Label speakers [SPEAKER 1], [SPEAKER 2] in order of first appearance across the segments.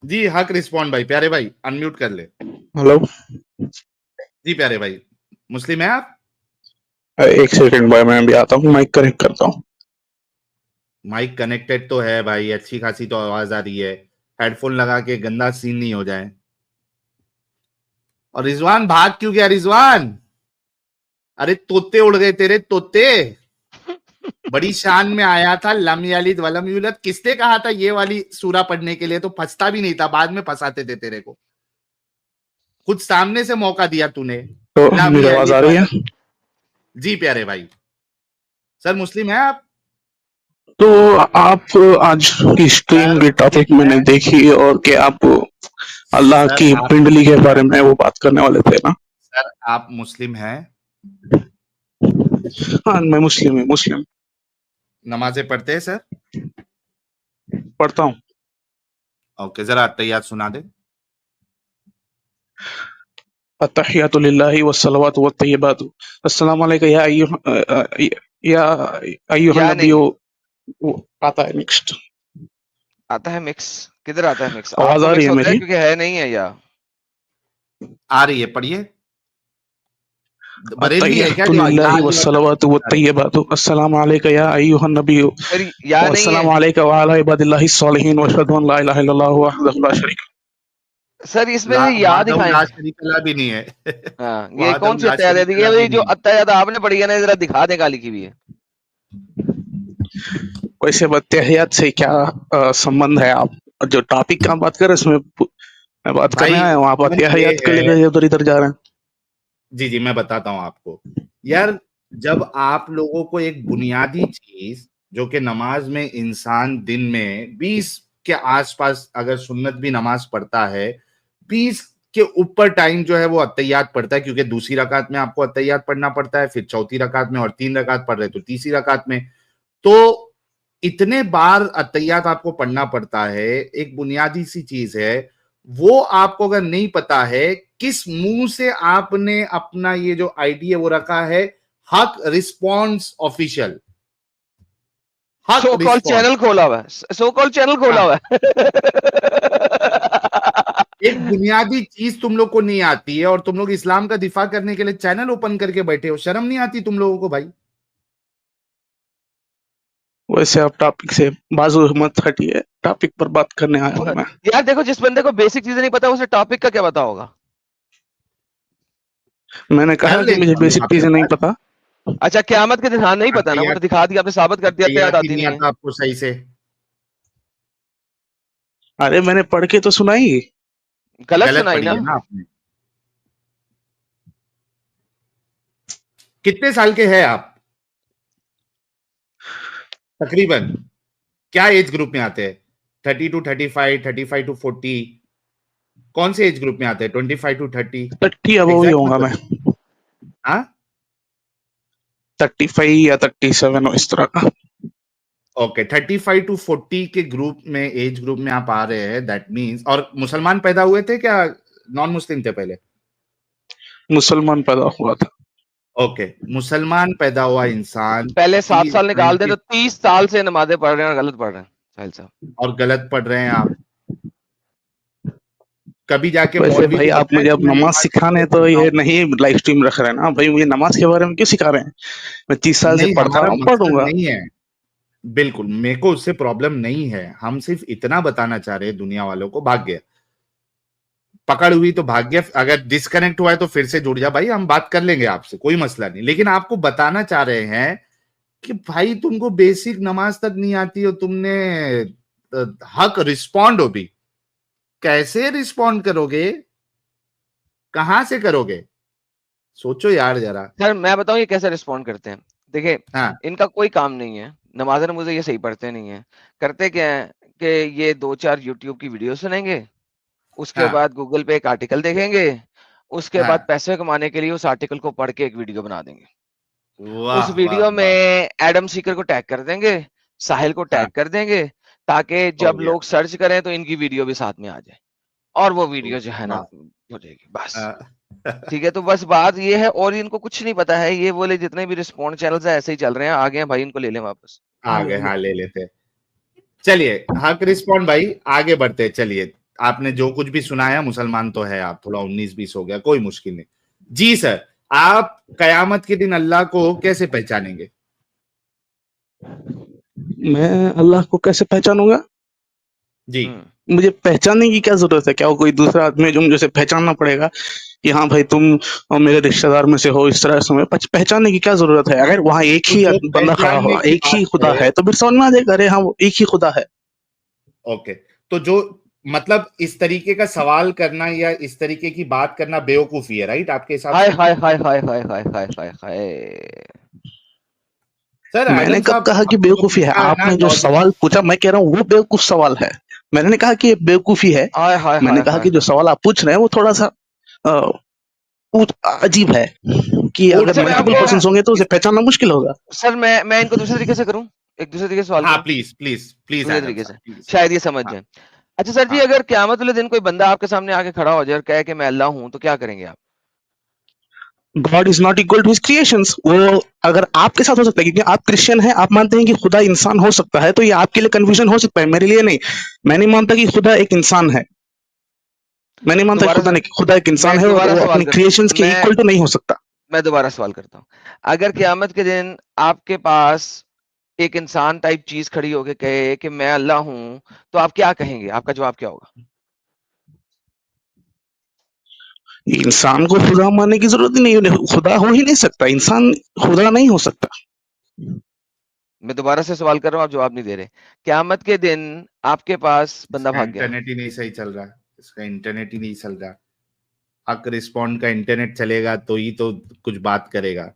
[SPEAKER 1] जी हक रिस्पॉन्ड भाई, प्यारे भाई अनम्यूट कर ले।
[SPEAKER 2] हेलो
[SPEAKER 1] जी प्यारे भाई, मुस्लिम है आप?
[SPEAKER 2] एक सेकंड भाई, मैं भी आता हूँ, माइक कनेक्ट करता हूँ।
[SPEAKER 1] माइक कनेक्टेड तो है भाई, अच्छी खासी तो आवाज आ रही है। हेडफोन लगा के गंदा सीन नहीं हो जाए। और रिजवान भाग क्यों गया रिजवान? अरे तोते उड़ गए तेरे तोते। बड़ी शान में आया था, लम यलिद वलम यूलद। किसने कहा था ये वाली सूरा पढ़ने के लिए? तो फंसता भी नहीं था, बाद में फंसाते थे तेरे को। खुद सामने से मौका दिया तूने।
[SPEAKER 2] तो
[SPEAKER 1] लम
[SPEAKER 2] मेरी आवाज
[SPEAKER 1] यलिद
[SPEAKER 2] आ रही है?
[SPEAKER 1] वलम। जी प्यारे भाई। सर मुस्लिम है आप?
[SPEAKER 2] तो आप आज की स्ट्रीम
[SPEAKER 1] सर
[SPEAKER 2] के टॉपिक मैंने देखी, और कि आप अल्लाह
[SPEAKER 1] सर
[SPEAKER 2] की
[SPEAKER 1] आप
[SPEAKER 2] पिंडली के बारे में वो बात करने वाले थे ना?
[SPEAKER 1] सर आप मुस्लिम हैं?
[SPEAKER 2] हाँ, मैं मुस्लिम हूँ, मुस्लिम
[SPEAKER 1] नमाजें पढ़ते हैं सर?
[SPEAKER 2] पढ़ता हूँ।
[SPEAKER 1] ओके, जरा अत्तहियात सुना दे।
[SPEAKER 2] अत्तहियातु लिल्लाहि वस्सलावातु वत्तय्यिबातु। अस्सलामु अलैका या या अय्युहन
[SPEAKER 3] या
[SPEAKER 2] नबिय्यु।
[SPEAKER 3] नहीं
[SPEAKER 2] आता है नेक्स्ट।
[SPEAKER 3] आता है मिक्स। किधर आता है मिक्स?
[SPEAKER 2] आवाज
[SPEAKER 3] आपको
[SPEAKER 2] आ रही
[SPEAKER 3] मिक्स
[SPEAKER 2] है
[SPEAKER 3] होता है
[SPEAKER 2] मेरी?
[SPEAKER 3] क्योंकि है नहीं है या
[SPEAKER 1] आ रही है, पढ़िए। बरेलवी है क्या
[SPEAKER 2] अत्तहियातु
[SPEAKER 1] जो या
[SPEAKER 2] लिल्लाहि
[SPEAKER 1] अय्युहन नबी
[SPEAKER 2] वस्सलावातु
[SPEAKER 1] बता रहे हैं?
[SPEAKER 2] वत्तय्यिबातु। अस्सलामु अलैका या अय्युहन नबिय्यु
[SPEAKER 3] फिर या नहीं है
[SPEAKER 2] वस्सलामु अलैका व अला इबादिल्लाहि स्सॉलिहीन व अशहदु अन ला इलाहा इल्लल्लाहु वहदहु ला शरीक
[SPEAKER 3] सर, इसमें से याद
[SPEAKER 1] वाहदहू
[SPEAKER 3] दिखाएं।
[SPEAKER 1] ला शरीका भी नहीं है।
[SPEAKER 3] हाँ, ये
[SPEAKER 1] वाहदहू
[SPEAKER 3] कौन सी
[SPEAKER 1] ला
[SPEAKER 3] अत्तयात है?
[SPEAKER 1] शरीका
[SPEAKER 3] ये
[SPEAKER 1] भी
[SPEAKER 3] जो
[SPEAKER 1] नहीं है।
[SPEAKER 3] अत्तयात आपने पढ़ी है ना, जरा दिखा दे काली की भी है।
[SPEAKER 2] वैसे बत्तियात से क्या संबंध है? आप जो टॉपिक का बात कर रहे हैं उसमें मैं बात करने
[SPEAKER 1] भाई
[SPEAKER 2] आया हूँ, आप
[SPEAKER 1] संबंध ये
[SPEAKER 2] बत्तियात के
[SPEAKER 1] है।
[SPEAKER 2] लिए उधर इधर जा रहे हैं।
[SPEAKER 1] जी जी, मैं बताता हूं आपको। यार, जब आप लोगों को एक बुनियादी चीज जो कि नमाज में इंसान दिन में 20 के आसपास अगर सुन्नत भी नमाज पढ़ता है, 20 के ऊपर टाइम जो है वो अत्तहियात पढ़ता है, क्योंकि दूसरी रकात में आपको अत्तहियात पढ़ना पड़ता है, फिर चौथी रकात में, और 3 रकात पढ़ रहे तो तीसरी रकात में। तो इतने बार अत्तहियात आपको पढ़ना पड़ता है। एक बुनियादी सी चीज है, वो आपको अगर नहीं पता है, किस मुंह से आपने अपना ये जो आईडी है वो रखा है, हक रिस्पॉन्स ऑफिशियल। हक
[SPEAKER 3] सो कॉल
[SPEAKER 1] रिस्पॉन्स।
[SPEAKER 3] चैनल खोला हुआ है, सो कॉल चैनल खोला
[SPEAKER 1] हाँ,
[SPEAKER 3] हुआ है।
[SPEAKER 1] एक बुनियादी चीज तुम लोग को नहीं आती है और तुम लोग इस्लाम का दिफा करने के लिए चैनल ओपन करके बैठे हो। शर्म नहीं आती तुम लोगों को भाई?
[SPEAKER 2] वैसे आप टॉपिक से बाजू मत हटिए, टॉपिक पर बात करने आया हूँ मैं।
[SPEAKER 3] यार देखो, जिस बंदे को बेसिक चीजें नहीं पता उसे टॉपिक का क्या पता होगा?
[SPEAKER 2] मैंने
[SPEAKER 1] कर
[SPEAKER 2] कहा कि
[SPEAKER 1] लेंगे
[SPEAKER 2] मुझे
[SPEAKER 1] हम लोग
[SPEAKER 2] बेसिक
[SPEAKER 1] आपसे
[SPEAKER 2] चीजें नहीं
[SPEAKER 1] बात।
[SPEAKER 2] पता।
[SPEAKER 3] अच्छा, क्यामत के दिन? हाँ, नहीं पता ना, वो तो
[SPEAKER 1] अत्तहियात
[SPEAKER 3] दिखा दिया आपने, साबित कर दिया,
[SPEAKER 1] अत्तहियात
[SPEAKER 3] अत्तयात
[SPEAKER 1] ही
[SPEAKER 3] आती
[SPEAKER 1] नहीं
[SPEAKER 3] नहीं है।
[SPEAKER 1] आता आपको सही से?
[SPEAKER 2] अरे मैंने पढ़ के तो सुनाई।
[SPEAKER 3] गलत
[SPEAKER 1] गलत
[SPEAKER 3] सुनाई
[SPEAKER 1] पढ़ी
[SPEAKER 3] ना?
[SPEAKER 1] है ना आपने? कितने साल के हैं आप तकरीबन? क्या एज ग्रुप में आते हैं? 30 to 35, 35 to 40? कौन से एज ग्रुप में आते हैं? 25 to 30?
[SPEAKER 2] 30 अब ही
[SPEAKER 1] एग्जैक्ट
[SPEAKER 2] होगा
[SPEAKER 1] मतलब?
[SPEAKER 2] मैं।
[SPEAKER 1] हाँ,
[SPEAKER 2] 35 या 37 इस तरह का।
[SPEAKER 1] ओके। 35 to 40 के ग्रुप में, एज ग्रुप में आप आ रहे हैं, दैट मीन्स। और मुसलमान पैदा हुए थे क्या नॉन मुस्लिम थे पहले?
[SPEAKER 2] मुसलमान पैदा हुआ था।
[SPEAKER 1] ओके, मुसलमान पैदा हुआ इंसान
[SPEAKER 3] पहले 7 साल निकाल दे
[SPEAKER 1] 90
[SPEAKER 3] तो 30 साल से नमाजें पढ़ रहे हैं और गलत पढ़ रहे हैं साहिल साहब।
[SPEAKER 1] और गलत पढ़ रहे हैं आप। कभी जाके
[SPEAKER 2] वैसे
[SPEAKER 1] मौलवी
[SPEAKER 2] भाई,
[SPEAKER 1] को
[SPEAKER 2] आप
[SPEAKER 1] बताया
[SPEAKER 2] मुझे
[SPEAKER 1] कि
[SPEAKER 2] अब
[SPEAKER 1] मैं
[SPEAKER 2] नमाज
[SPEAKER 1] नमाज
[SPEAKER 2] सिखाने
[SPEAKER 1] कैसे
[SPEAKER 2] तो
[SPEAKER 1] पढ़ता
[SPEAKER 2] ये
[SPEAKER 1] हूँ?
[SPEAKER 2] नहीं लाइव स्ट्रीम रख रहे हैं ना भाई, मुझे नमाज के बारे में क्यों सिखा रहे हैं? मैं 30 साल से
[SPEAKER 1] नहीं,
[SPEAKER 2] पढ़ता
[SPEAKER 1] हमारा
[SPEAKER 2] हूँ,
[SPEAKER 1] मकसद
[SPEAKER 2] पढ़ूंगा।
[SPEAKER 1] नहीं है। बिल्कुल, मेरे को उससे प्रॉब्लम नहीं है। हम सिर्फ इतना बताना चाह रहे हैं दुनिया वालों को, भाग्य पकड़ हुई तो भाग्य। अगर डिस्कनेक्ट हुआ है तो फिर से जुड़ जा भाई, हम बात कर लेंगे आपसे, कोई मसला नहीं। लेकिन आपको बताना चाह रहे हैं कि भाई तुमको बेसिक नमाज तक नहीं आती हो, तुमने हक रिस्पॉन्ड हो भी। कैसे रिस्पॉन्ड करोगे? कहां से करोगे? सोचो यार जरा।
[SPEAKER 3] सर मैं बताऊं ये कैसे रिस्पॉन्ड करते हैं। देखिए,
[SPEAKER 1] हाँ
[SPEAKER 3] इनका कोई काम नहीं है, नमाज़ें मुझे ये सही पढ़ते नहीं है। करते क्या है कि ये 2-4 यूट्यूब की वीडियो सुनेंगे, उसके
[SPEAKER 1] हाँ
[SPEAKER 3] बाद गूगल पे एक आर्टिकल देखेंगे, उसके बाद
[SPEAKER 1] हाँ,
[SPEAKER 3] पैसे कमाने के लिए उस आर्टिकल को पढ़ के एक वीडियो बना देंगे। उस
[SPEAKER 1] वाह वाह
[SPEAKER 3] वीडियो में
[SPEAKER 1] वाह,
[SPEAKER 3] एडम सीकर को टैग कर देंगे, साहिल को
[SPEAKER 1] हाँ,
[SPEAKER 3] टैग कर देंगे, ताकि
[SPEAKER 1] हो
[SPEAKER 3] जब
[SPEAKER 1] गया।
[SPEAKER 3] लोग सर्च करें तो इनकी वीडियो भी साथ में आ जाए और वो वीडियो जो है ना
[SPEAKER 1] वाह।
[SPEAKER 3] हो जाएगी बस।
[SPEAKER 1] हाँ।
[SPEAKER 3] ठीक है, तो बस बात ये है, और इनको कुछ नहीं पता है। ये बोले जितने भी रिस्पॉन्ड चैनल्स है ऐसे ही चल रहे हैं, आ गए हैं भाई, इनको ले लें वापस।
[SPEAKER 1] आ गए, हाँ ले लेते हैं। चलिए हक रिस्पॉन्ड भाई, आगे बढ़ते हैं, चलिए। आपने जो कुछ भी सुनाया, मुसलमान तो है आप, थोड़ा 19-20 हो गया, कोई मुश्किल नहीं। जी सर, आप कयामत के दिन अल्लाह को कैसे पहचानेंगे?
[SPEAKER 2] मैं अल्लाह को कैसे पहचानूंगा?
[SPEAKER 1] जी।
[SPEAKER 2] मुझे पहचानने की क्या जरूरत है? क्या वो कोई दूसरा आदमी है जो मुझे पहचानना पड़ेगा कि हाँ भाई तुम मेरे रिश्तेदार में से हो? इस तरह से पहचानने की क्या जरूरत है? अगर वहां एक
[SPEAKER 1] तो
[SPEAKER 2] ही
[SPEAKER 1] जो
[SPEAKER 2] बंदा खड़ा
[SPEAKER 1] पहचानने
[SPEAKER 2] हुआ,
[SPEAKER 1] की
[SPEAKER 2] एक ही
[SPEAKER 1] बात
[SPEAKER 2] खुदा
[SPEAKER 1] है,
[SPEAKER 2] है, तो फिर समझ में आ जाएगा, अरे हाँ वो एक ही खुदा है।
[SPEAKER 1] ओके, तो जो मतलब इस तरीके का सवाल करना या इस तरीके की बात करना बेवकूफी है, राइट, आपके हिसाब
[SPEAKER 3] हाय
[SPEAKER 1] से?
[SPEAKER 3] हाय हाय हाय हाय हाय हाय हाय हाय।
[SPEAKER 1] सर
[SPEAKER 2] मैंने
[SPEAKER 1] एडम
[SPEAKER 2] कब
[SPEAKER 1] साहब,
[SPEAKER 2] कहा कि
[SPEAKER 1] आपको तो
[SPEAKER 2] बेवकूफी है?
[SPEAKER 1] पता है ना
[SPEAKER 2] आपने जो
[SPEAKER 1] लॉजिक।
[SPEAKER 2] सवाल पूछा, मैं कह रहा हूँ वो बेवकूफ सवाल है। मैंने नहीं कहा कि ये बेवकूफी है।
[SPEAKER 3] हाय हाय
[SPEAKER 2] मैंने
[SPEAKER 3] हाय
[SPEAKER 2] कहा
[SPEAKER 3] हाय
[SPEAKER 2] कि जो
[SPEAKER 3] हाय।
[SPEAKER 2] सवाल आप पूछ रहे हैं वो थोड़ा सा अजीब है कि
[SPEAKER 1] वो
[SPEAKER 2] अगर
[SPEAKER 3] अच्छा,
[SPEAKER 1] तो
[SPEAKER 3] मैं
[SPEAKER 1] मैं
[SPEAKER 2] मल्टीपल
[SPEAKER 1] भी
[SPEAKER 3] आपको
[SPEAKER 1] ना
[SPEAKER 2] पर्सन होंगे तो उसे
[SPEAKER 1] इस
[SPEAKER 2] पहचानना मुश्किल होगा।
[SPEAKER 3] सर मैं इनको दूसरे तरीके से करूं, एक दूसरे तरीके से सवाल
[SPEAKER 1] हाँ,
[SPEAKER 3] करूं,
[SPEAKER 1] प्लीज प्लीज प्लीज
[SPEAKER 3] दूसरे
[SPEAKER 1] एडम
[SPEAKER 3] तरीके
[SPEAKER 1] साहब,
[SPEAKER 3] से,
[SPEAKER 1] प्लीज।
[SPEAKER 3] शायद ये समझ
[SPEAKER 1] हाँ
[SPEAKER 3] जाए। अच्छा सर जी,
[SPEAKER 1] हाँ।
[SPEAKER 3] अगर क़यामत वाले दिन कोई बंदा आपके सामने आके खड़ा हो जाए और कहे कि मैं अल्लाह हूं, तो क्या करेंगे आप?
[SPEAKER 2] God is not equal to his creations. वो अगर आपके साथ हो सकता है, क्योंकि आप क्रिश्चियन हैं, आप मानते हैं कि खुदा इंसान हो सकता है, तो ये आपके लिए कंफ्यूजन हो सकता है, मेरे लिए नहीं। मैं नहीं मानता कि खुदा एक इंसान है। मैं नहीं मानता कि
[SPEAKER 3] दोबारा से
[SPEAKER 2] खुदा एक इंसान
[SPEAKER 3] मैं
[SPEAKER 2] है, और
[SPEAKER 3] दोबारा
[SPEAKER 2] वो
[SPEAKER 3] सवाल
[SPEAKER 2] अपनी
[SPEAKER 3] करता
[SPEAKER 2] क्रिएशंस
[SPEAKER 3] हूं,
[SPEAKER 2] के इक्वल टू नहीं हो सकता।
[SPEAKER 3] मैं दोबारा सवाल करता हूं। अगर क़यामत के दिन आपके पास एक इंसान टाइप चीज खड़ी होके कहे कि मैं अल्लाह हूं, तो आप क्या कहेंगे? आपका जवाब क्या होगा?
[SPEAKER 2] इंसान को खुदा मानने की जरूरत ही नहीं है। खुदा हो ही नहीं सकता, इंसान खुदा नहीं हो सकता।
[SPEAKER 3] मैं दोबारा से सवाल कर रहा हूं, आप जवाब नहीं दे रहे। क़यामत के दिन आपके पास बंदा
[SPEAKER 1] इसका
[SPEAKER 3] भाग गया।
[SPEAKER 1] इंटरनेट ही नहीं सही चल रहा है, इसका इंटरनेट ही नहीं चल रहा। हक रिस्पॉन्ड का इंटरनेट चलेगा तो ही तो कुछ बात करेगा।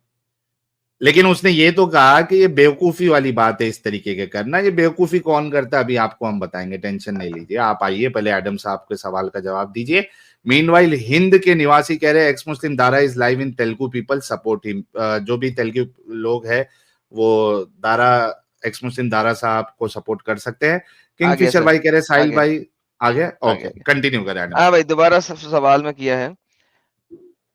[SPEAKER 1] लेकिन उसने ये तो कहा कि ये बेवकूफी वाली बात है इस तरीके के करना। ये बेवकूफी कौन करता है अभी आपको हम बताएंगे, टेंशन नहीं लीजिए। आप आइए, पहले एडम साहब के सवाल का जवाब दीजिए। मीनवाइल हिंद के निवासी कह रहे हैं x Muslim Dara is live in Telugu, people support him. जो भी तेलुगु लोग हैं वो दारा, एक्स मुस्लिम दारा साहब को सपोर्ट कर सकते हैं।
[SPEAKER 3] आ गया
[SPEAKER 1] किंगफिशर
[SPEAKER 3] सर,
[SPEAKER 1] भाई कह रहे हैं
[SPEAKER 3] आ
[SPEAKER 1] साहिल
[SPEAKER 3] गया,
[SPEAKER 1] भाई आ गया,
[SPEAKER 3] आ
[SPEAKER 1] ओके,
[SPEAKER 3] गया, आ गया।
[SPEAKER 1] कंटिन्यू करें एडम
[SPEAKER 3] हाँ
[SPEAKER 1] साहब।
[SPEAKER 3] भाई, दोबारा सवाल में किया है।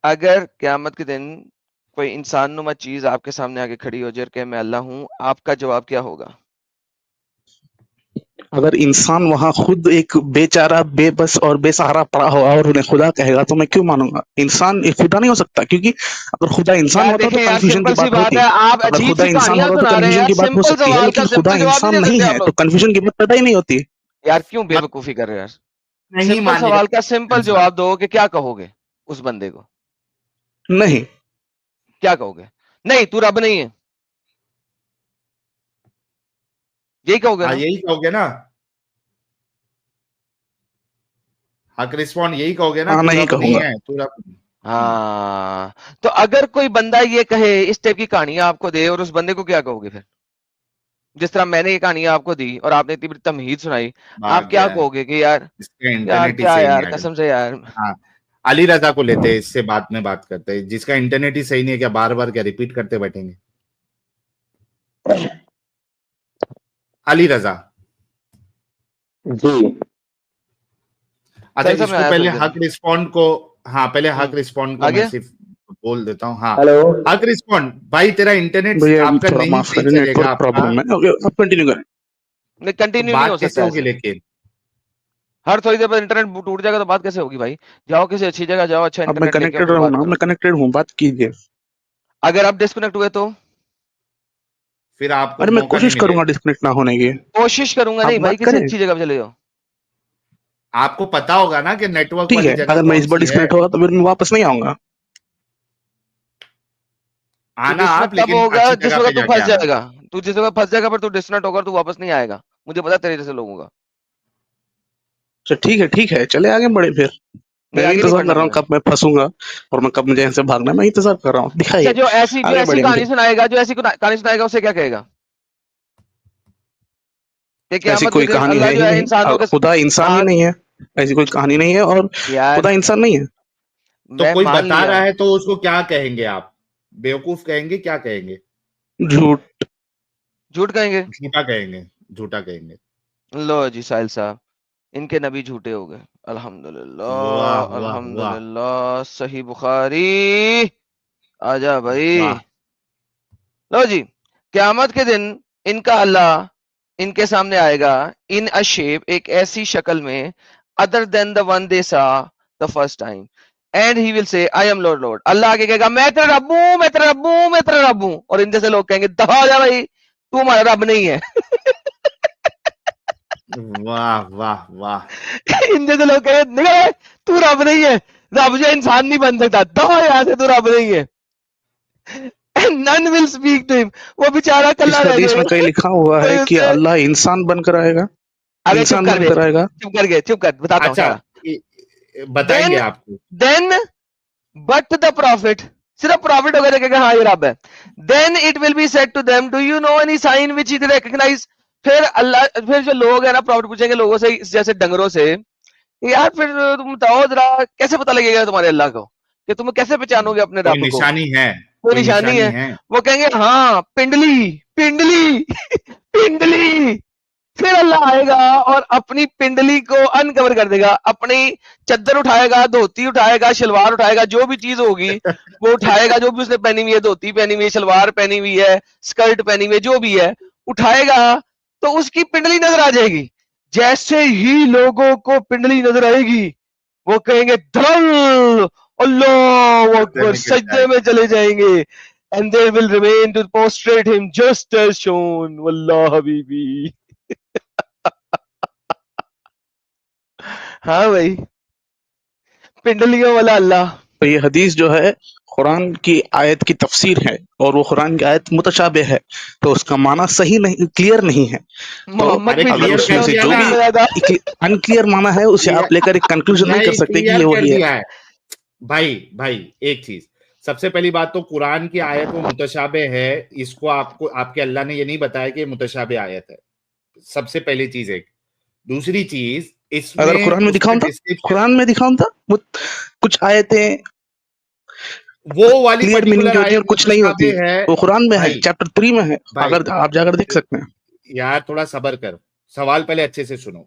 [SPEAKER 3] अगर क़यामत के दिन कोई इंसान नुमा चीज आपके सामने आके खड़ी हो जाए कि मैं अल्लाह हूं, आपका जवाब क्या होगा?
[SPEAKER 2] अगर इंसान वहां खुद एक बेचारा, बेबस और बेसहारा पड़ा होगा और उन्हें खुदा कहेगा, तो मैं क्यों मानूंगा? इंसान एक खुदा नहीं हो सकता, क्योंकि अगर खुदा इंसान
[SPEAKER 3] यार
[SPEAKER 2] होता तो
[SPEAKER 3] देखें यार,
[SPEAKER 2] कंफ्यूजन की
[SPEAKER 3] सिंपल सी
[SPEAKER 2] बात
[SPEAKER 3] बात
[SPEAKER 2] होती।
[SPEAKER 3] है, आप
[SPEAKER 2] अगर
[SPEAKER 3] अजीब
[SPEAKER 2] खुदा
[SPEAKER 3] सी
[SPEAKER 2] इंसान
[SPEAKER 3] कहानियां
[SPEAKER 2] होता तो
[SPEAKER 3] सुना रहे हैं
[SPEAKER 2] कंफ्यूजन
[SPEAKER 3] यार।
[SPEAKER 2] की बात हो
[SPEAKER 3] सिंपल
[SPEAKER 2] सकती है,
[SPEAKER 3] सवाल का
[SPEAKER 2] लेकिन खुदा
[SPEAKER 3] सिंपल जवाब
[SPEAKER 2] इंसान
[SPEAKER 3] नहीं दे
[SPEAKER 2] नहीं
[SPEAKER 3] सकते आप
[SPEAKER 2] है तो
[SPEAKER 3] लोग।
[SPEAKER 2] कंफ्यूजन की बात पैदा ही नहीं होती।
[SPEAKER 3] यार क्यों
[SPEAKER 1] मत
[SPEAKER 3] बेवकूफी कर रहे हो यार?
[SPEAKER 1] नहीं
[SPEAKER 3] सिंपल
[SPEAKER 1] मानेगा
[SPEAKER 3] सवाल का
[SPEAKER 1] एडम
[SPEAKER 3] सिंपल
[SPEAKER 1] साहब।
[SPEAKER 3] जवाब दो कि क्या कहोगे उस बंदे को?
[SPEAKER 2] नहीं।
[SPEAKER 3] क्या कहोगे? नहीं, तू रब नहीं है, यही कहोगे
[SPEAKER 1] हाँ,
[SPEAKER 3] ना?
[SPEAKER 1] यही कहोगे ना, हक रिस्पॉन्ड यही कहोगे ना,
[SPEAKER 2] हाँ,
[SPEAKER 1] तू
[SPEAKER 2] नहीं
[SPEAKER 1] रब नहीं
[SPEAKER 2] कहूंगा।
[SPEAKER 1] है, तू रब।
[SPEAKER 3] हाँ, तो अगर कोई बंदा ये कहे, इस टाइप की कहानियां आपको दे, और उस बंदे को क्या कहोगे फिर? जिस तरह मैंने ये कहानियां आपको दी और आपने इतनी बड़ी तमहीद सुनाई, आप
[SPEAKER 1] भाग
[SPEAKER 3] क्या
[SPEAKER 1] गया है,
[SPEAKER 3] कहोगे कि यार,
[SPEAKER 1] इसका
[SPEAKER 3] यार
[SPEAKER 1] इंटरनेट ही
[SPEAKER 3] क्या
[SPEAKER 1] सही नहीं
[SPEAKER 3] यार,
[SPEAKER 1] है एडम।
[SPEAKER 3] कसम से यार।
[SPEAKER 1] हाँ, अली रजा को लेते हैं, इससे बाद में बात करते हैं। जिसका इंटरनेट ही सही नहीं है, क्या बार बार क्या रिपीट करते बैठेंगे? अली रजा।
[SPEAKER 2] जी।
[SPEAKER 1] अच्छा,
[SPEAKER 3] सर मैं
[SPEAKER 1] इसको
[SPEAKER 3] आया
[SPEAKER 1] पहले
[SPEAKER 3] थोड़ी देर
[SPEAKER 1] हक
[SPEAKER 3] में।
[SPEAKER 1] रिस्पॉन्ड को, हाँ पहले हक रिस्पॉन्ड को
[SPEAKER 3] आ
[SPEAKER 1] मैं
[SPEAKER 3] गया।
[SPEAKER 1] सिर्फ बोल देता हूँ। हाँ,
[SPEAKER 2] हेलो
[SPEAKER 1] हक रिस्पॉन्ड भाई, तेरा इंटरनेट
[SPEAKER 2] भैया,
[SPEAKER 1] आपका
[SPEAKER 2] थोड़ा
[SPEAKER 1] नहीं
[SPEAKER 2] माफ
[SPEAKER 1] सही
[SPEAKER 2] करें,
[SPEAKER 1] चलेगा
[SPEAKER 2] नेटवर्क
[SPEAKER 1] आपका।
[SPEAKER 2] प्रॉब्लम है। ओके, आप कंटिन्यू करें।
[SPEAKER 3] नहीं,
[SPEAKER 1] तो
[SPEAKER 3] कंटिन्यू नहीं हो
[SPEAKER 1] बात कैसे
[SPEAKER 3] सकता
[SPEAKER 1] होगी
[SPEAKER 3] ऐसे।
[SPEAKER 1] लेकिन?
[SPEAKER 3] हर थोड़ी देर बाद इंटरनेट टूट जाएगा तो बात कैसे होगी भाई? जाओ किसी अच्छी जगह जाओ, अच्छा
[SPEAKER 2] अब मैं
[SPEAKER 3] इंटरनेट लेके आओ,
[SPEAKER 2] कनेक्टेड
[SPEAKER 3] फिर
[SPEAKER 2] रहूँ
[SPEAKER 3] बात
[SPEAKER 2] ना, मैं
[SPEAKER 3] करो।
[SPEAKER 2] कनेक्टेड हूँ, बात कीजिए।
[SPEAKER 3] अगर आप डिस्कनेक्ट हुए तो?
[SPEAKER 1] फिर आपको
[SPEAKER 2] अरे मैं
[SPEAKER 1] मौका नहीं
[SPEAKER 2] कोशिश करूंगा
[SPEAKER 1] मिलेगा।
[SPEAKER 2] डिस्कनेक्ट ना होने की।
[SPEAKER 3] कोशिश करूंगा
[SPEAKER 2] आप
[SPEAKER 3] नहीं भाई,
[SPEAKER 2] बात
[SPEAKER 3] किसी
[SPEAKER 2] करें।
[SPEAKER 3] अच्छी जगह पे चले जाओ।
[SPEAKER 1] आपको पता होगा ना कि नेटवर्क
[SPEAKER 2] ठीक
[SPEAKER 1] वाली
[SPEAKER 2] है,
[SPEAKER 1] जगह
[SPEAKER 2] अगर मैं
[SPEAKER 1] कौन
[SPEAKER 2] इस बार
[SPEAKER 1] सी है।
[SPEAKER 2] डिस्कनेक्ट होगा तो फिर मैं वापस नहीं आऊंगा।
[SPEAKER 3] तू
[SPEAKER 1] आना आप,
[SPEAKER 3] डिस्कनेक्ट तब
[SPEAKER 1] लेकिन
[SPEAKER 3] होगा
[SPEAKER 1] अच्छी
[SPEAKER 3] जिस
[SPEAKER 1] जगह पे
[SPEAKER 3] वक्त तू
[SPEAKER 1] जाके
[SPEAKER 3] फंस
[SPEAKER 1] आना।
[SPEAKER 3] जाएगा। तू जिस वक्त फंस जाएगा, पर तू डिस्कनेक्ट होगा, तू वापस नहीं आएगा। मुझे पता है तेरे जैसे लोगों का।
[SPEAKER 2] अच्छा ठीक है, चले आगे बढ़े फिर।
[SPEAKER 3] नहीं,
[SPEAKER 2] मैं भी
[SPEAKER 3] आगे नहीं
[SPEAKER 2] इंतजार कर
[SPEAKER 3] बढ़ना
[SPEAKER 2] रहा हूँ
[SPEAKER 3] मैंने।
[SPEAKER 2] कब मैं फंसूंगा और मैं कब मुझे यहाँ से भागना है। मैं इंतजार कर रहा हूँ,
[SPEAKER 3] अच्छा,
[SPEAKER 2] दिखाइए।
[SPEAKER 3] जो
[SPEAKER 2] आगे
[SPEAKER 3] ऐसी
[SPEAKER 2] बढ़े
[SPEAKER 3] कहानी
[SPEAKER 2] मुझे।
[SPEAKER 3] सुनाएगा, जो ऐसी कहानी सुनाएगा, उसे क्या कहेगा? कि
[SPEAKER 2] ऐसी
[SPEAKER 3] क़यामत के
[SPEAKER 2] कोई
[SPEAKER 3] दिन
[SPEAKER 2] कहानी
[SPEAKER 3] अल्लाह
[SPEAKER 2] है
[SPEAKER 3] जो
[SPEAKER 2] ही
[SPEAKER 3] है
[SPEAKER 2] नहीं,
[SPEAKER 3] इंसानों के।
[SPEAKER 2] खुदा इंसान ही
[SPEAKER 3] हाँ
[SPEAKER 2] नहीं है। ऐसी कोई कहानी नहीं है, और
[SPEAKER 3] यार,
[SPEAKER 2] खुदा इंसान नहीं है।
[SPEAKER 1] तो
[SPEAKER 3] मैं
[SPEAKER 1] कोई
[SPEAKER 3] मान
[SPEAKER 1] बता
[SPEAKER 3] लिया।
[SPEAKER 1] रहा है तो उसको क्या कहेंगे आप? बेवकूफ कहेंगे, क्या कहेंगे?
[SPEAKER 2] झूठ।
[SPEAKER 3] झूठ कहेंगे।
[SPEAKER 1] झूठा कहेंगे, झूठा कहेंगे।
[SPEAKER 3] लो जी साहिल साहब, इनके नबी झूठे हो गए।
[SPEAKER 1] वाह
[SPEAKER 3] अल्हम्दुलिल्लाह,
[SPEAKER 1] वाह वाह
[SPEAKER 3] अल्हम्दुलिल्लाह, सही बुखारी। आजा भाई।
[SPEAKER 1] वाह।
[SPEAKER 3] लो जी, क़यामत के दिन इनका अल्लाह इनके सामने आएगा इन अ शेप, एक ऐसी शक्ल में, other than the one they saw the first time, and he will say, I am Lord, Lord. अल्लाह आगे कहेगा मैं तेरा रब हूं, मैं तेरा रब हूं, मैं तेरा रब हूं, और इन जैसे लोग कहेंगे दफा हो जा भाई, तू हमारा रब नहीं है।
[SPEAKER 1] वाह वाह वाह।
[SPEAKER 3] इन जैसे लोग कहेंगे निकल, तू रब नहीं है, रब जो इंसान नहीं बन सकता, दफा यहाँ से, तू रब नहीं है। And none will speak to him, वो बेचारा
[SPEAKER 2] इस
[SPEAKER 3] कल्ला रह
[SPEAKER 2] हदीस में
[SPEAKER 3] जाएगा।
[SPEAKER 2] कहीं लिखा हुआ है कि अल्लाह इंसान बनकर आएगा,
[SPEAKER 3] अबे चुप
[SPEAKER 2] इंसान
[SPEAKER 3] कर बे,
[SPEAKER 2] बनकर आएगा।
[SPEAKER 3] चुप कर, बताता हूँ
[SPEAKER 1] अच्छा
[SPEAKER 3] सारा।
[SPEAKER 1] बताएंगे
[SPEAKER 3] Then
[SPEAKER 1] आपको।
[SPEAKER 3] then but the prophet, सिर्फ प्रॉफिट होकर देखेगा हाँ ये रब है। Then it will be said to them, do you know any sign which it recognize? फिर अल्लाह, फिर जो लोग है ना, प्रॉफिट पूछेंगे लोगों से जैसे डंगरों से, यार फिर तुम बताओ जरा कैसे पता लगेगा तुम्हारे अल्लाह को, कि तुम कैसे पहचानोगे अपने
[SPEAKER 1] कोई
[SPEAKER 3] रब को,
[SPEAKER 1] निशानी है,
[SPEAKER 3] कोई निशानी है? वो कहेंगे हाँ पिंडली पिंडली पिंडली। फिर अल्लाह आएगा और अपनी पिंडली को अनकवर कर देगा, अपनी चद्दर उठाएगा, धोती उठाएगा, शलवार उठाएगा, जो भी चीज होगी वो उठाएगा, जो भी उसने पहनी हुई है, धोती पहनी हुई है, शलवार पहनी हुई है, स्कर्ट पहनी हुई है, जो भी है उठाएगा, तो उसकी पिंडली नजर आ जाएगी। जैसे ही लोगों को पिंडली नजर आएगी वो कहेंगे धल अल्लाह अकबर, सजदे में चले जाएंगे, and they will remain to prostrate him just as shown, वल्लाह हबीबी। हाँ भाई, पिंडलियों वाला अल्लाह।
[SPEAKER 2] तो ये हदीस जो है कुरान की आयत की तफसीर है, और वो कुरान की आयत मुतशाबे है, तो उसका माना सही नहीं, क्लियर नहीं है। तो
[SPEAKER 3] मोहम्मद भी
[SPEAKER 2] अगर
[SPEAKER 1] clear
[SPEAKER 2] उसमें
[SPEAKER 1] कर
[SPEAKER 2] से
[SPEAKER 1] दिया
[SPEAKER 2] जो
[SPEAKER 1] ना।
[SPEAKER 2] भी अनक्लियर माना है उसे आप लेकर एक कंक्लूजन नहीं कर सकते कि ये वही है।
[SPEAKER 1] दिया है भाई। भाई एक चीज, सबसे पहली बात तो कुरान की आयत वो मुतशाबे है, इसको आपको आपके अल्लाह ने ये नहीं बताया कि मुतशाबे आयत है, सबसे पहली चीज। एक दूसरी चीज, इसमें
[SPEAKER 2] अगर कुरान में दिखाऊं था, कुरान में दिखाऊं था कुछ आयतें
[SPEAKER 1] वो वाली
[SPEAKER 2] क्लियर मीनिंग की होती है और कुछ नहीं होती, वो कुरान में है, चैप्टर 3 में है, अगर आप जाकर देख सकते हैं।
[SPEAKER 1] यार थोड़ा सब्र कर, सवाल पहले अच्छे से सुनो।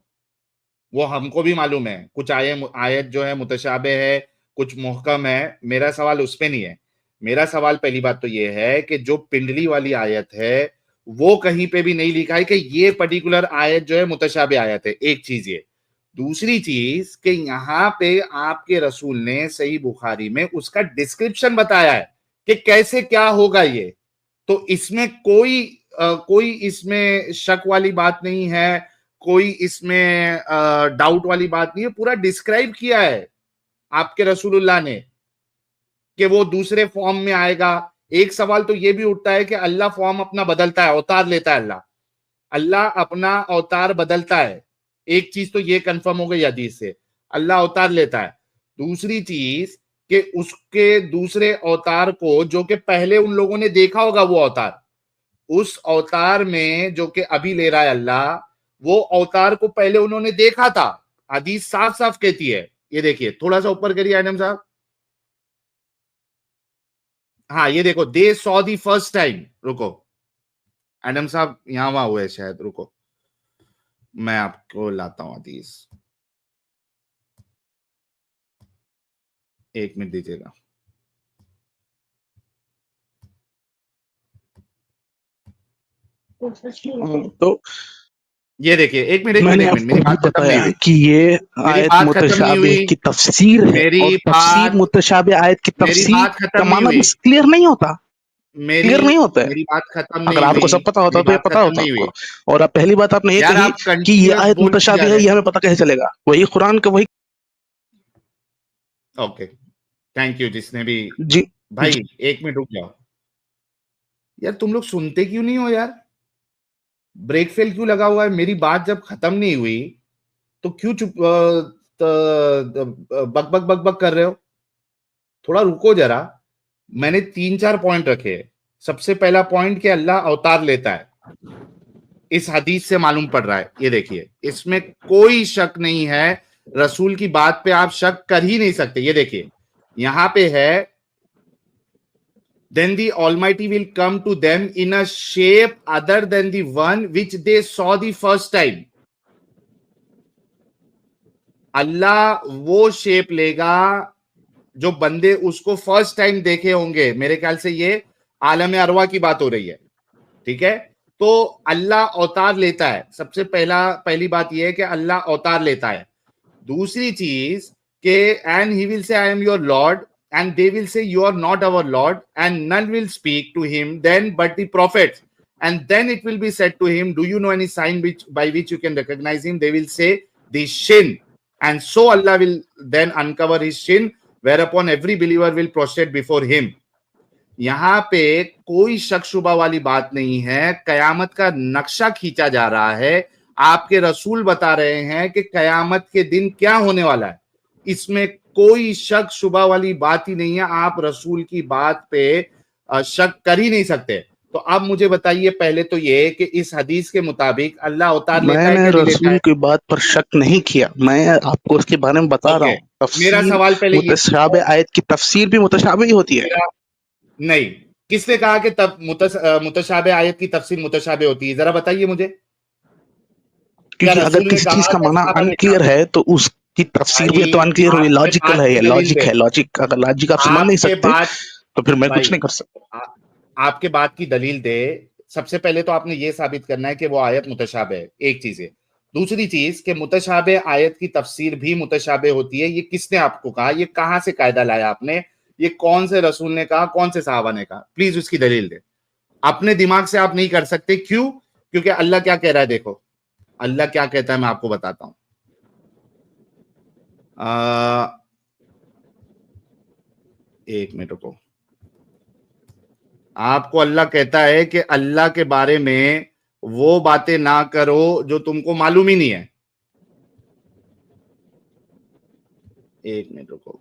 [SPEAKER 1] वो हमको भी मालूम है कुछ आयत जो है मुतशाबे है, कुछ मुहकम है, मेरा सवाल उस पे नहीं है। मेरा सवाल पहली बात तो ये है कि जो पिंडली वाली आयत है वो कहीं पे भी नहीं लिखा है कि ये पर्टिकुलर आयत जो है मुतशाबे आयत है, एक चीज ये। दूसरी चीज कि यहाँ पे आपके रसूल ने सही बुखारी में उसका डिस्क्रिप्शन बताया है कि कैसे क्या होगा ये, तो इसमें कोई इसमें शक वाली बात नहीं है, कोई इसमें डाउट वाली बात नहीं है, पूरा डिस्क्राइब किया है आपके रसूलुल्लाह ने कि वो दूसरे फॉर्म में आएगा। एक सवाल तो ये भी उठता है कि अल्लाह फॉर्म अपना बदलता है, अवतार लेता है, अल्लाह अपना अवतार बदलता है। एक चीज तो ये कंफर्म हो गई हदीस से, अल्लाह अवतार लेता है। दूसरी चीज कि उसके दूसरे अवतार को जो कि पहले उन लोगों ने देखा होगा वो अवतार, उस अवतार में जो कि अभी ले रहा है अल्लाह, वो अवतार को पहले उन्होंने देखा था। हदीस साफ साफ कहती है, ये देखिए थोड़ा सा ऊपर करिए आदम साहब। हाँ ये देखो, they saw the first time. रुको एडम साहब, यहां वहां हुए शायद, रुको मैं आपको लाता हूं हदीस, एक मिनट दीजिएगा।
[SPEAKER 2] तो
[SPEAKER 1] ये देखिए, एक मिनट
[SPEAKER 2] मैंने
[SPEAKER 1] मेरी बात
[SPEAKER 2] आपको
[SPEAKER 1] खत्म नहीं
[SPEAKER 2] बताया
[SPEAKER 1] हुई
[SPEAKER 2] कि ये आयत मुतशाबे की तफसीर है, और तफसीर मुतशाबे आयत की तफसीर का माना क्लियर नहीं होता, क्लियर नहीं होता है।
[SPEAKER 1] मेरी बात खत्म नहीं
[SPEAKER 2] अगर आपको सब पता होता तो ये पता होता आपको। और अब पहली बात आपने ये कही कि ये आयत मुतशाबे है, ये हमें पता कैसे चलेगा? वही कुरान का वही।
[SPEAKER 1] ओके थैंक यू जिसने भी
[SPEAKER 2] जी
[SPEAKER 1] भाई
[SPEAKER 2] जी।
[SPEAKER 1] एक मिनट रुक जाओ यार, तुम लोग सुनते क्यों नहीं हो यार? ब्रेक फेल क्यों लगा हुआ है? मेरी बात जब खत्म नहीं हुई तो क्यों चुप बक बक बक बक कर रहे हो? थोड़ा रुको जरा। मैंने 3-4 पॉइंट रखे। सबसे पहला पॉइंट कि अल्लाह अवतार लेता है, इस हदीस से मालूम पड़ रहा है। ये देखिए, इसमें कोई शक नहीं है, रसूल की बात पे आप शक कर ही नहीं सकते। ये देखिए यहां पे है, then the Almighty will come to them in a shape other than the one which they saw the first time. अल्लाह वो शेप लेगा जो बंदे उसको फर्स्ट टाइम देखे होंगे। मेरे ख्याल से ये आलम अरवा की बात हो रही है, ठीक है? तो अल्लाह अवतार लेता है, सबसे पहली बात यह है कि अल्लाह अवतार लेता है। दूसरी चीज के and he will say I am your lord and they will say you are not our lord and none will speak to him then but the prophets and then it will be said to him, do you know any sign which by which you can recognize him? They will say the shin, and so Allah will then uncover his shin, whereupon every believer will prostrate before him. यहाँ पे कोई शक शुबा वाली बात नहीं है, कयामत का नक्शा खींचा जा रहा है, आपके रसूल बता रहे हैं कि कयामत के दिन क्या होने वाला है, इसमें कोई शक शुबा वाली बात ही नहीं है। आप रसूल की बात पे शक कर ही नहीं सकते। तो अब मुझे बताइए पहले तो ये कि इस हदीस के मुताबिक अल्लाह अवतार लेता है
[SPEAKER 2] मैंने
[SPEAKER 1] कि नहीं लेता
[SPEAKER 2] रसूल
[SPEAKER 1] है?
[SPEAKER 2] की बात पर शक नहीं किया, मैं आपको उसके बारे में बता रहा हूँ।
[SPEAKER 1] मेरा सवाल पहले ये
[SPEAKER 2] मुतशाबे आयत की तफसीर भी मुतशाबे ही होती है।
[SPEAKER 1] नहीं, किसने कहा कि तब मुतशाबे आयत की तफसीर मुतशाबे होती है? जरा बताइए मुझे।
[SPEAKER 2] क्योंकि अगर किसी चीज का माना अनक्लियर है तो उसकी तफसीर भी तो अनक्लियर हुई। लॉजिकल है, ये लॉजिक है, लॉजिक। अगर लॉजिक आप समझ नहीं सकते तो फिर मैं कुछ नहीं कर सकता।
[SPEAKER 1] आपके बात की दलील दे। सबसे पहले तो आपने ये साबित करना है कि वो आयत मुतशाबे है, एक चीज है। दूसरी चीज कि मुतशाबे आयत की तफसीर भी मुतशाबे होती है, ये किसने आपको कहा? ये कहां से कायदा लाया आपने? ये कौन से रसूल ने कहा, कौन से सहाबा ने कहा? प्लीज उसकी दलील दे। अपने दिमाग से आप नहीं कर सकते। क्यों? क्योंकि अल्लाह क्या कह रहा है, देखो अल्लाह क्या कहता है, मैं आपको बताता हूं। एक मिनट रुको। आपको अल्लाह कहता है कि अल्लाह के बारे में वो बातें ना करो जो तुमको मालूम ही नहीं है। एक मिनट रुको।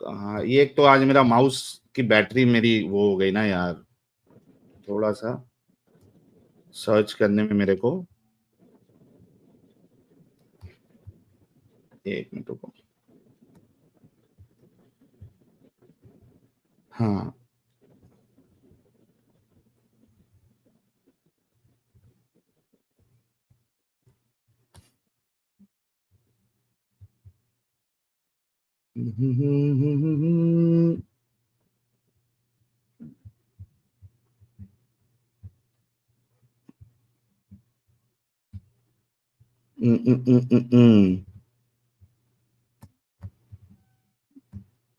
[SPEAKER 1] कहा ये, एक तो आज मेरा माउस की बैटरी मेरी वो हो गई ना यार, थोड़ा सा सर्च करने में मेरे को। एक मिनट रुको। हाँ,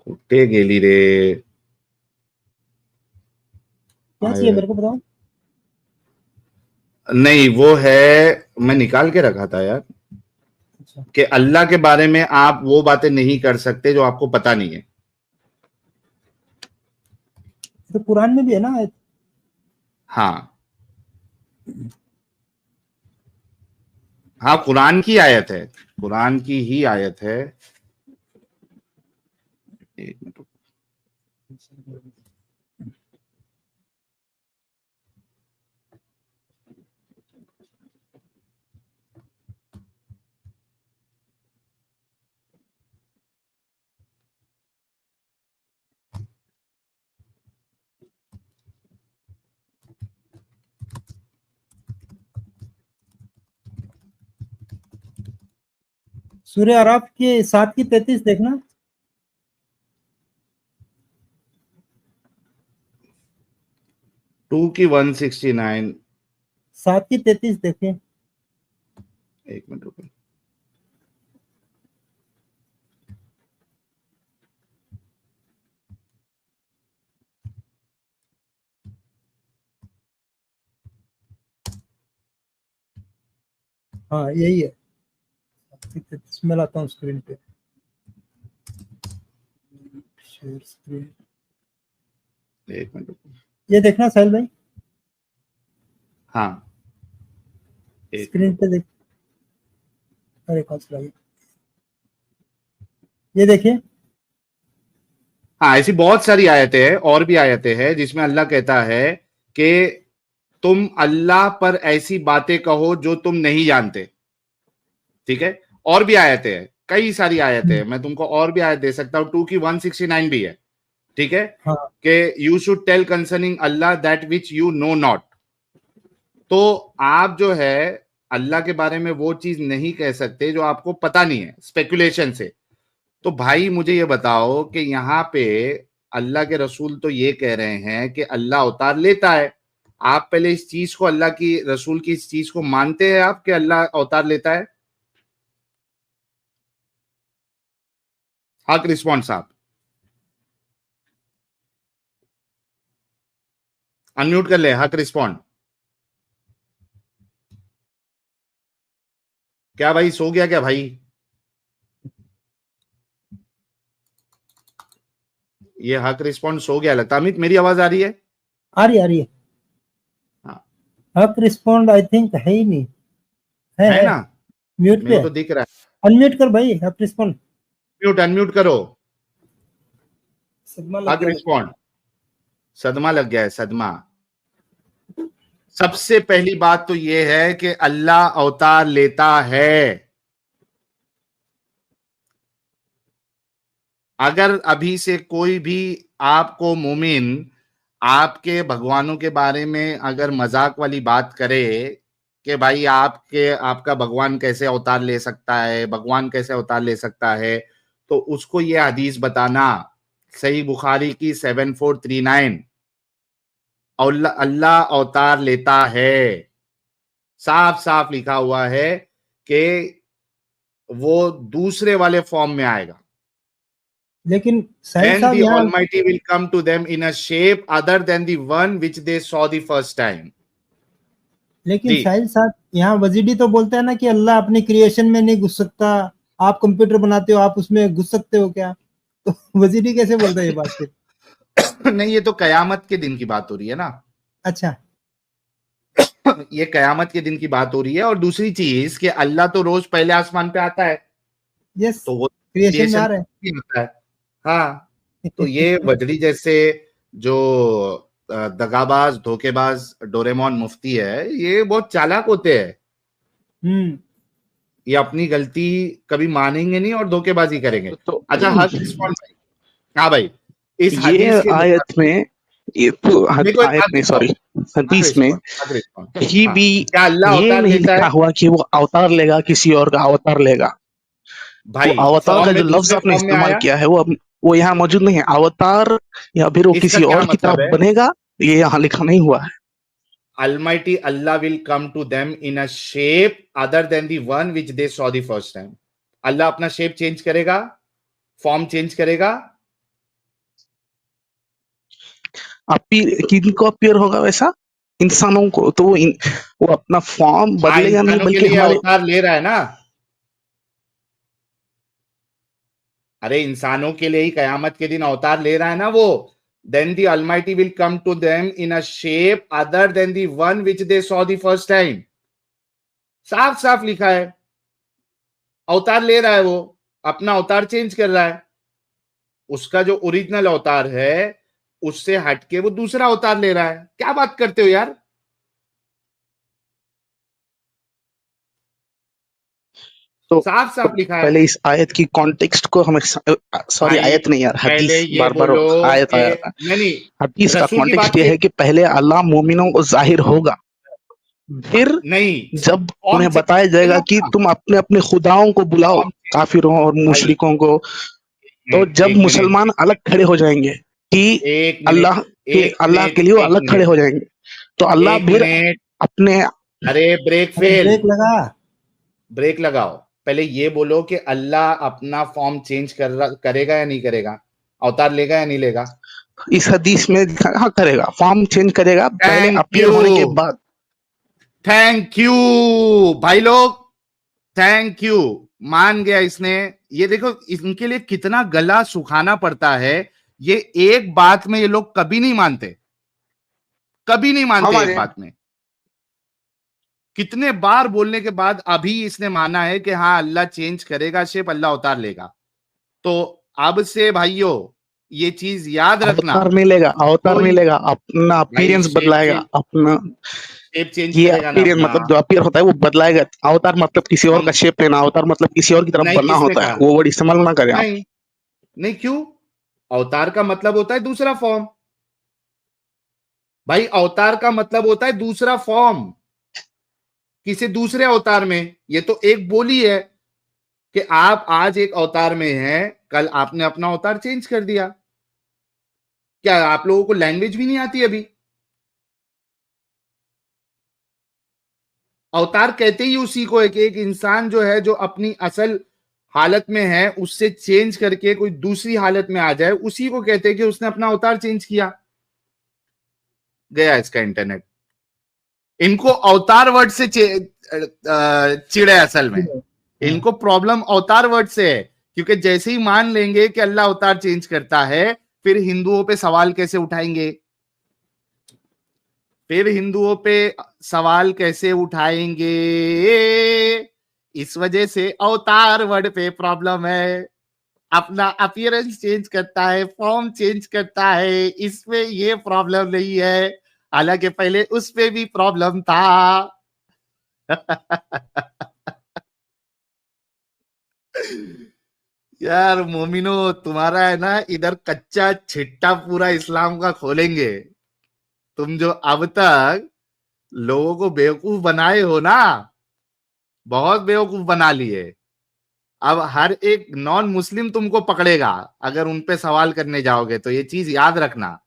[SPEAKER 1] कुत्ते गेली रे।
[SPEAKER 4] क्या चाहिए मेरे को बताओ।
[SPEAKER 1] नहीं, वो है, मैं निकाल के रखा था यार।
[SPEAKER 4] अच्छा।
[SPEAKER 1] कि अल्लाह के बारे में आप वो बातें नहीं कर सकते जो आपको पता नहीं है।
[SPEAKER 4] तो कुरान में भी है ना आयत?
[SPEAKER 1] हाँ हाँ, कुरान की आयत है, कुरान की ही आयत है। एक मिनट।
[SPEAKER 4] सूर्य आराफ के 7 की 33 देखना।
[SPEAKER 1] 2 की 169।
[SPEAKER 4] 7 की 33 देखिए।
[SPEAKER 1] एक मिनट रुको।
[SPEAKER 4] हाँ यही है। 33 में लाता हूँ स्क्रीन पे। Share screen.
[SPEAKER 1] एक मिनट रुको।
[SPEAKER 4] ये देखना साहिल भाई।
[SPEAKER 1] हाँ,
[SPEAKER 4] स्क्रीन पे देख। अरे कौन सा ये देखिए।
[SPEAKER 1] हाँ, ऐसी बहुत सारी आयतें हैं, और भी आयतें हैं जिसमें अल्लाह कहता है कि तुम अल्लाह पर ऐसी बातें कहो जो तुम नहीं जानते। ठीक है, और भी आयतें हैं, कई सारी आयतें हैं, मैं तुमको और भी आयत दे सकता हूँ। 2 की 169 भी है। ठीक है,
[SPEAKER 4] हाँ।
[SPEAKER 1] कि you should tell concerning Allah that which you know not. तो आप जो है अल्लाह के बारे में वो चीज नहीं कह सकते जो आपको पता नहीं है, स्पेकुलेशन से। तो भाई मुझे ये बताओ कि यहाँ पे अल्लाह के रसूल तो ये कह रहे हैं कि अल्लाह अवतार लेता है। आप पहले इस चीज को, अल्लाह की रसूल की इस चीज को मानते हैं आप कि अल्लाह अवतार लेता है? हक रिस्पॉन्ड साहब, अनम्यूट कर ले, हक रिस्पॉन्ड। क्या भाई सो गया क्या भाई? ये हक रिस्पॉन्ड सो गया लगता। अमित मेरी आवाज आ रही है?
[SPEAKER 4] आ रही है।
[SPEAKER 1] हाँ।
[SPEAKER 4] हक रिस्पॉन्ड आई थिंक है ही नहीं।
[SPEAKER 1] है ना?
[SPEAKER 4] म्यूट पे
[SPEAKER 1] मेरे को तो दिख रहा है।
[SPEAKER 4] अनम्यूट कर भाई, हक रिस्पॉन्ड।
[SPEAKER 1] म्यूट अनम्यूट करो।
[SPEAKER 4] सदमा लग
[SPEAKER 1] हक
[SPEAKER 4] गया।
[SPEAKER 1] रिस्पॉन्ड। सदमा लग गया है, सदमा। सबसे पहली बात तो यह है कि अल्लाह अवतार लेता है। अगर अभी से कोई भी आपको मोमिन आपके भगवानों के बारे में अगर मजाक वाली बात करे कि भाई आपका भगवान कैसे अवतार ले सकता है, भगवान कैसे अवतार ले सकता है, तो उसको ये हदीस बताना, सही बुखारी की 7439, अल्लाह अवतार लेता है, साफ साफ लिखा हुआ है कि वो दूसरे वाले फॉर्म में आएगा।
[SPEAKER 4] लेकिन साहिल
[SPEAKER 1] Then
[SPEAKER 4] साहब
[SPEAKER 1] the
[SPEAKER 4] यहाँ
[SPEAKER 1] Almighty will come to them in a shape other than the one which they saw the first time.
[SPEAKER 4] लेकिन
[SPEAKER 1] जी।
[SPEAKER 4] साहिल साहब यहाँ वजीडी तो बोलता है ना कि अल्लाह अपनी क्रिएशन में नहीं घुस सकता। आप कंप्यूटर बनाते हो, आप उसमें घुस सकते हो क्या? तो वजीडी कैसे बोलता है ये बात फिर?
[SPEAKER 1] नहीं, ये तो कयामत के दिन की बात हो रही है ना।
[SPEAKER 4] अच्छा,
[SPEAKER 1] ये कयामत के दिन की बात हो रही है। और दूसरी चीज कि अल्लाह तो रोज पहले आसमान पे आता है,
[SPEAKER 4] यस,
[SPEAKER 1] तो वो
[SPEAKER 4] क्रिएशन में आ
[SPEAKER 1] क्रिएशन
[SPEAKER 4] रहा है।
[SPEAKER 1] भी आता है। हाँ, तो ये वजड़ी जैसे जो दगाबाज धोखेबाज डोरेमोन मुफ्ती है, ये बहुत चालाक होते हैं। ये अपनी गलती कभी मानेंगे नहीं और धोखेबाजी करेंगे।
[SPEAKER 3] तो
[SPEAKER 1] अच्छा, हक रिस्पॉन्ड भाई। हाँ भाई, इस
[SPEAKER 2] ये
[SPEAKER 1] हदीस के
[SPEAKER 2] आयत में, ये तो
[SPEAKER 1] देखो,
[SPEAKER 2] आयत में, सॉरी, हदीस में
[SPEAKER 1] हक रिस्पॉन्ड।
[SPEAKER 2] कहीं भी
[SPEAKER 1] क्या अल्लाह
[SPEAKER 2] ये
[SPEAKER 1] अवतार
[SPEAKER 2] नहीं
[SPEAKER 1] लेता
[SPEAKER 2] लिखा
[SPEAKER 1] है?
[SPEAKER 2] हुआ कि वो अवतार लेगा, किसी और का अवतार लेगा। वो
[SPEAKER 1] भाई
[SPEAKER 2] अवतार
[SPEAKER 1] फॉर्म
[SPEAKER 2] का
[SPEAKER 1] में
[SPEAKER 2] जो लफ्ज
[SPEAKER 1] दूसरे
[SPEAKER 2] आपने
[SPEAKER 1] फॉर्म में
[SPEAKER 2] इस्तेमाल
[SPEAKER 1] आया,
[SPEAKER 2] किया है वो यहाँ मौजूद नहीं है। अवतार या फिर वो
[SPEAKER 1] इसका
[SPEAKER 2] किसी
[SPEAKER 1] क्या
[SPEAKER 2] और की
[SPEAKER 1] मतलब
[SPEAKER 2] तरह
[SPEAKER 1] है?
[SPEAKER 2] बनेगा, ये यहाँ लिखा नहीं हुआ है।
[SPEAKER 1] Almighty Allah will come to them in a shape other than the one which they saw the first time. अल्लाह अपना शेप चेंज करेगा, फॉर्म चेंज करेगा।
[SPEAKER 2] किनको अपीयर होगा वैसा? इंसानों को। तो वो अपना फॉर्म
[SPEAKER 1] हाँ,
[SPEAKER 2] बदलेगा नहीं,
[SPEAKER 1] इंसानों के
[SPEAKER 2] बल्कि
[SPEAKER 1] लिए
[SPEAKER 2] हमारे
[SPEAKER 1] अवतार ले रहा है ना। अरे इंसानों के लिए ही कयामत के दिन अवतार ले रहा है ना वो। Then the Almighty will come to them in a shape other than the one which they saw the first time. साफ साफ लिखा है, अवतार ले रहा है वो, अपना अवतार चेंज कर रहा है। उसका जो ओरिजिनल अवतार है उससे हटके वो दूसरा अवतार ले रहा है। क्या बात करते हो यार?
[SPEAKER 2] तो
[SPEAKER 1] साफ साफ लिखा है।
[SPEAKER 2] पहले इस आयत की कॉन्टेक्स्ट को हमें, सॉरी,
[SPEAKER 1] भाई
[SPEAKER 2] आयत नहीं यार,
[SPEAKER 1] पहले
[SPEAKER 2] हदीस,
[SPEAKER 1] ये
[SPEAKER 2] बार बार
[SPEAKER 1] बोलो
[SPEAKER 2] आयत
[SPEAKER 1] कि
[SPEAKER 2] आ जाता है।
[SPEAKER 1] नहीं,
[SPEAKER 2] हदीस का
[SPEAKER 1] रसूल की
[SPEAKER 2] कॉन्टेक्स्ट
[SPEAKER 1] बात
[SPEAKER 2] ये
[SPEAKER 1] ये
[SPEAKER 2] है कि पहले अल्लाह मोमिनों को जाहिर होगा, फिर
[SPEAKER 1] नहीं,
[SPEAKER 2] जब
[SPEAKER 1] फॉर्म
[SPEAKER 2] उन्हें
[SPEAKER 1] चेंज
[SPEAKER 2] बताया जाएगा
[SPEAKER 1] करेगा
[SPEAKER 2] कि
[SPEAKER 1] अपना,
[SPEAKER 2] तुम अपने अपने खुदाओं को बुलाओ,
[SPEAKER 1] फॉर्म चेंज।
[SPEAKER 2] काफिरों और
[SPEAKER 1] भाई
[SPEAKER 2] मुशरिकों को, तो
[SPEAKER 1] एक
[SPEAKER 2] जब
[SPEAKER 1] एक मिनट,
[SPEAKER 2] मुसलमान अलग खड़े हो जाएंगे कि
[SPEAKER 1] एक मिनट,
[SPEAKER 2] अल्लाह के लिए वो
[SPEAKER 1] एक
[SPEAKER 2] अलग खड़े
[SPEAKER 1] मिनट,
[SPEAKER 2] हो जाएंगे, तो अल्लाह
[SPEAKER 1] एक
[SPEAKER 2] फिर
[SPEAKER 1] मिनट।
[SPEAKER 2] अपने
[SPEAKER 1] अरे ब्रेक
[SPEAKER 4] अरे
[SPEAKER 1] फेल,
[SPEAKER 4] ब्रेक लगा।
[SPEAKER 1] ब्रेक लगाओ। पहले ये बोलो कि अल्लाह अपना फॉर्म चेंज करेगा या नहीं करेगा, अवतार लेगा या नहीं लेगा?
[SPEAKER 2] इस हदीस में हाँ करेगा, फॉर्म चेंज करेगा पहले
[SPEAKER 1] थैंक
[SPEAKER 2] अपीयर
[SPEAKER 1] यू,
[SPEAKER 2] होने के बाद।
[SPEAKER 1] थैंक यू भाई लोग, थैंक यू। मान गया इसने। ये देखो इनके लिए कितना गला सुखाना पड़ता है। ये एक बात में ये लोग कभी नहीं मानते, कभी नहीं मानते एक बात में। कितने बार बोलने के बाद अभी इसने माना है कि हाँ अल्लाह चेंज करेगा शेप, अल्लाह अवतार लेगा। तो अब से भाइयों ये चीज याद रखना,
[SPEAKER 2] अवतार नहीं लेगा, अवतार नहीं
[SPEAKER 1] कोई
[SPEAKER 2] लेगा, अपना
[SPEAKER 1] भाई
[SPEAKER 2] अपीयरेंस बदलाएगा, अपना
[SPEAKER 1] शेप चेंज
[SPEAKER 2] ये
[SPEAKER 1] करेगा ना
[SPEAKER 2] अपीयरेंस
[SPEAKER 1] अपना।
[SPEAKER 2] मतलब जो अपीयर होता है वो बदलाएगा। अवतार मतलब किसी और
[SPEAKER 1] हम
[SPEAKER 2] का शेप लेना, अवतार मतलब किसी और की तरफ
[SPEAKER 1] नहीं,
[SPEAKER 2] बनना
[SPEAKER 1] किसने
[SPEAKER 2] होता है,
[SPEAKER 1] कहा?
[SPEAKER 2] वो वर्ड इस्तेमाल ना करें आप।
[SPEAKER 1] नहीं नहीं, क्यों? अवतार का मतलब होता है दूसरा फॉर्म। भाई अवतार का मतलब होता है दूसरा फॉर्म, किसी दूसरे अवतार में। ये तो एक बोली है कि आप आज एक अवतार में हैं, कल आपने अपना अवतार चेंज कर दिया। क्या आप लोगों को लैंग्वेज भी नहीं आती अभी? अवतार कहते ही उसी को है कि एक इंसान जो है जो अपनी असल हालत में है उससे चेंज करके कोई दूसरी हालत में आ जाए, उसी को कहते हैं कि उसने अपना अवतार चेंज किया। गया इसका इंटरनेट। इनको अवतार वर्ड से चिड़ है असल में, इनको प्रॉब्लम अवतार वर्ड से है, क्योंकि जैसे ही मान लेंगे कि अल्लाह अवतार चेंज करता है, फिर हिंदुओं पे सवाल कैसे उठाएंगे? फिर हिंदुओं पे सवाल कैसे उठाएंगे? इस वजह से अवतार वर्ड पे प्रॉब्लम है। अपना अपीयरेंस चेंज करता है, फॉर्म चेंज करता है, इसमें ये प्रॉब्लम नहीं है, हालांकि पहले उस पे भी प्रॉब्लम था। यार मोमिनो, तुम्हारा है ना इधर कच्चा छिट्टा पूरा इस्लाम का खोलेंगे। तुम जो अब तक लोगों को बेवकूफ बनाए हो ना, बहुत बेवकूफ बना लिए। अब हर एक नॉन मुस्लिम तुमको पकड़ेगा अगर उन पे सवाल करने जाओगे, तो ये चीज याद रखना।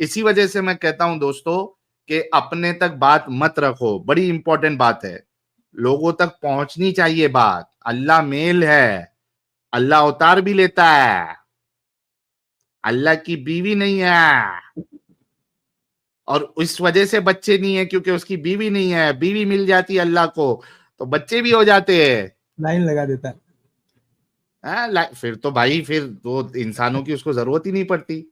[SPEAKER 1] इसी वजह से मैं कहता हूं दोस्तों कि अपने तक बात मत रखो, बड़ी इंपॉर्टेंट बात है, लोगों तक पहुंचनी चाहिए बात। अल्लाह मेल है, अल्लाह अवतार भी लेता है, अल्लाह की बीवी नहीं है, और इस वजह से बच्चे नहीं है क्योंकि उसकी बीवी नहीं है। बीवी मिल जाती है अल्लाह को तो बच्चे भी हो जाते हैं।
[SPEAKER 4] लाइन लगा देता है।
[SPEAKER 1] फिर तो भाई फिर तो इंसानों की उसको जरूरत ही नहीं पड़ती।